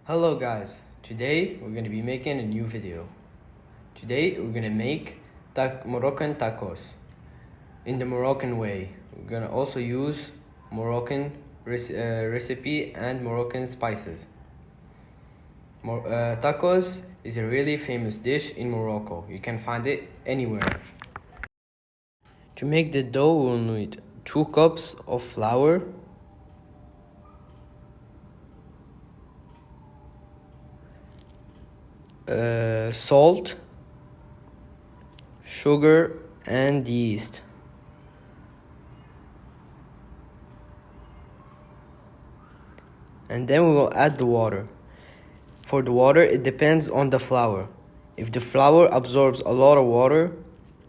Hello guys, today we're going to be making a new video. Today we're going to make Moroccan tacos in the Moroccan way. We're going to also use Moroccan recipe and Moroccan spices. Tacos is a really famous dish in Morocco. You can find it anywhere. To make the dough we'll need 2 cups of flour, salt, sugar and yeast. And then we will add the water. For the water, it depends on the flour. If the flour absorbs a lot of water,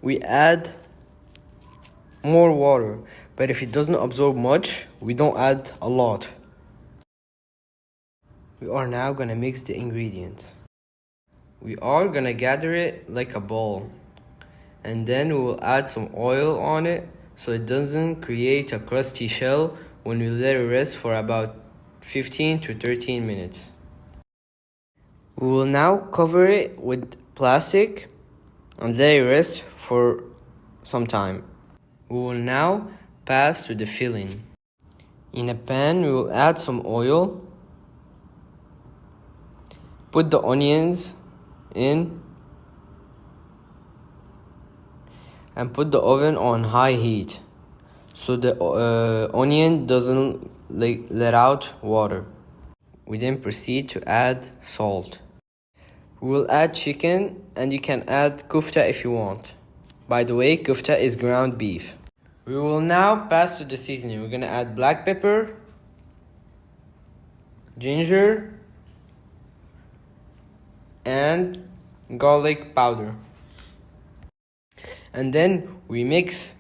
we add more water. But if it doesn't absorb much, we don't add a lot. We are now gonna mix the ingredients. We are gonna gather it like a ball. And then we will add some oil on it so it doesn't create a crusty shell when we let it rest for about 15 to 13 minutes. We will now cover it with plastic and let it rest for some time. We will now pass to the filling. In a pan, we will add some oil, put the onions in, and put the oven on high heat so the onion doesn't let out water. We then proceed to add salt. We will add chicken, and you can add kufta if you want. By the way, kufta is ground beef. We will now pass to the seasoning. We're gonna add black pepper, ginger, and garlic powder. And then we mix,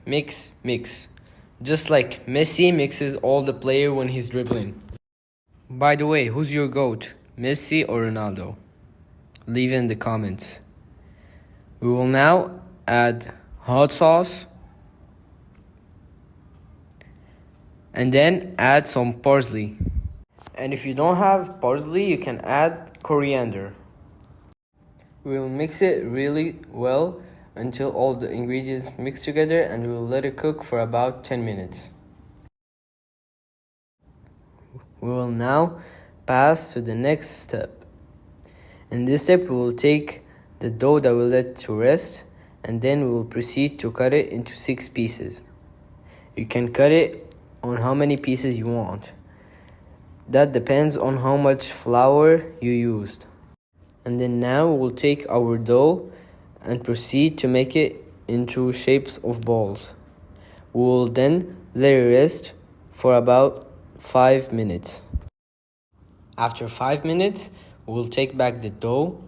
just like Messi mixes all the player when he's dribbling. By the way, who's your GOAT, Messi or Ronaldo? Leave in the comments. We will now add hot sauce and then add some parsley. And if you don't have parsley, you can add coriander. We will mix it really well until all the ingredients mix together, and we will let it cook for about 10 minutes. We will now pass to the next step. In this step, we will take the dough that we let to rest, and then we will proceed to cut it into 6 pieces. You can cut it on how many pieces you want. That depends on how much flour you used. And then now we'll take our dough and proceed to make it into shapes of balls. We will then let it rest for about 5 minutes. After 5 minutes, we'll take back the dough,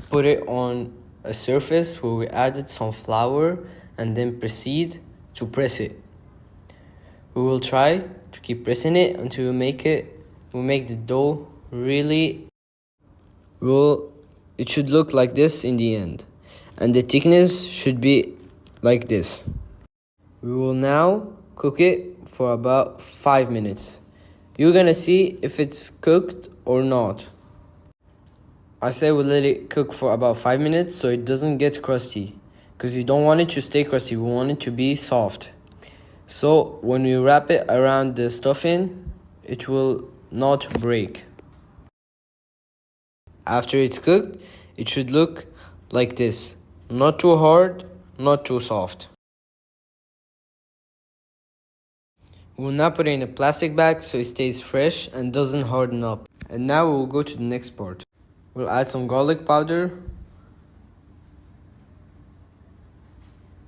put it on a surface where we added some flour, and then proceed to press it. We will try to keep pressing it until we make the dough really. It should look like this in the end, and the thickness should be like this. We will now cook it for about 5 minutes. You're gonna see if it's cooked or not. I say we let it cook for about 5 minutes so it doesn't get crusty, because you don't want it to stay crusty, we want it to be soft. So when we wrap it around the stuffing, it will not break. After it's cooked, it should look like this. Not too hard, not too soft. We'll now put it in a plastic bag so it stays fresh and doesn't harden up. And now we'll go to the next part. We'll add some garlic powder,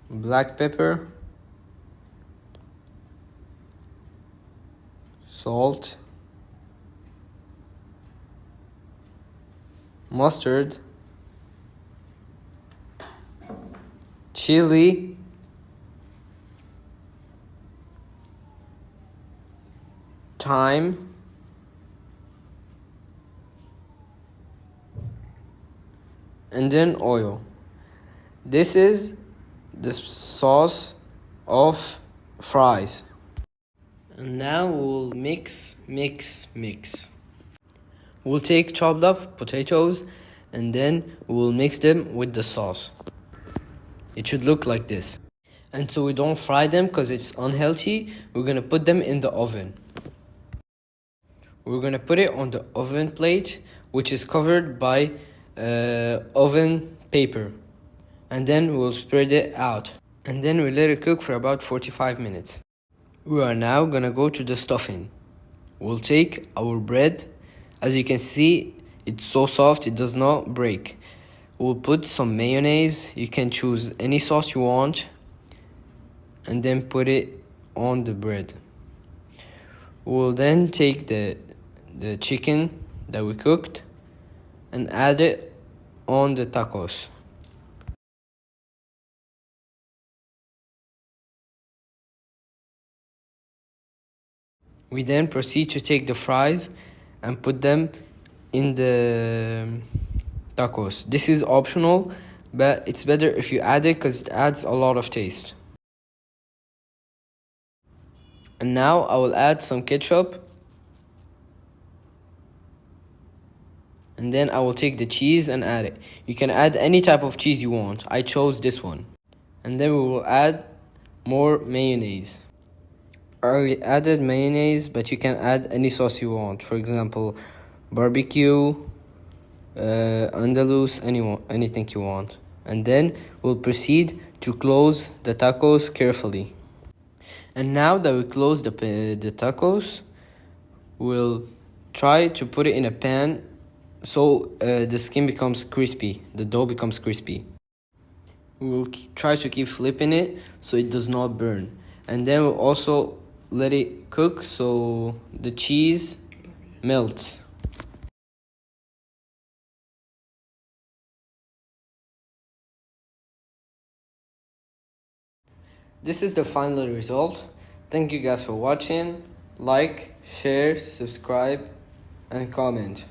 black pepper, salt, mustard, chili, thyme, and then oil. This is the sauce of fries. And now we'll mix. We'll take chopped up potatoes and then we'll mix them with the sauce. It should look like this. And so we don't fry them because it's unhealthy, we're gonna put them in the oven. We're gonna put it on the oven plate, which is covered by oven paper. And then we'll spread it out. And then we let it cook for about 45 minutes. We are now gonna go to the stuffing. We'll take our bread. As you can see, it's so soft, it does not break. We'll put some mayonnaise. You can choose any sauce you want. And then put it on the bread. We'll then take the chicken that we cooked and add it on the tacos. We then proceed to take the fries and put them in the tacos. This is optional, but it's better if you add it because it adds a lot of taste. And now I will add some ketchup. And then I will take the cheese and add it. You can add any type of cheese you want. I chose this one. And then we will add more mayonnaise. I already added mayonnaise, but you can add any sauce you want. For example, barbecue, Andalus, anything you want. And then we'll proceed to close the tacos carefully. And now that we close the tacos, we'll try to put it in a pan so the skin becomes crispy, the dough becomes crispy. We will try to keep flipping it so it does not burn. And then we'll also let it cook so the cheese melts. This is the final result. Thank you guys for watching. Like, share, subscribe, and comment.